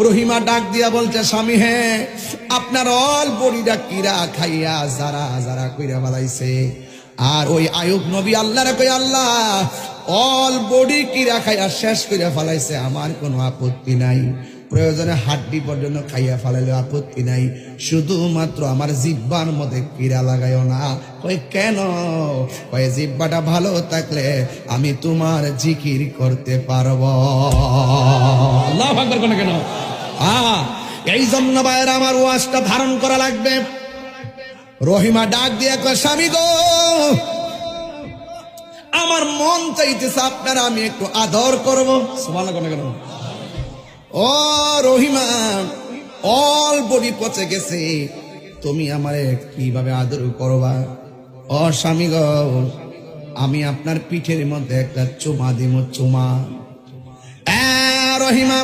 রহিমা ডাক দিয়া বলছে, স্বামী হ্যাঁ, আপনার অল বড়িটা কিরা খাইয়া যারা যারা কইরা বালাইছে। আর ওই আয়ুব নবী আল্লাহরে কই, আল্লাহ অল বডি কিরা খাইয়া শেষ কইরা ফেলাইছে, আমার কোনো আপত্তি নাই, প্রয়োজনে হাড্ডি পর্যন্ত খাইয়া ফেলাইলে আপত্তি নাই, শুধুমাত্র আমার জিহ্বার মধ্যে কিরা লাগাইও না। কই কেন? কই জিহ্বাটা ভালো থাকলে আমি তোমার জিকির করতে পারবো। আল্লাহু আকবার কোন কেন? এই জন্য ভাইয়েরা আমার ওয়াজটা ধারণ করা লাগবে। রহিমা ডাক দিয়ে কয়, স্বামী গো, আমার মন চাইতেছে আপনারা আমি একটু আদর করবো। সুবহানাল্লাহ কোন কেন? ও রহিমা, অল বডি পচে গেছে, তুমি আমারে কিভাবে আদর করবা? ও স্বামী গো, আমি আপনার পিঠের মধ্যে একটা চুমা দিব, চুমা। রহিমা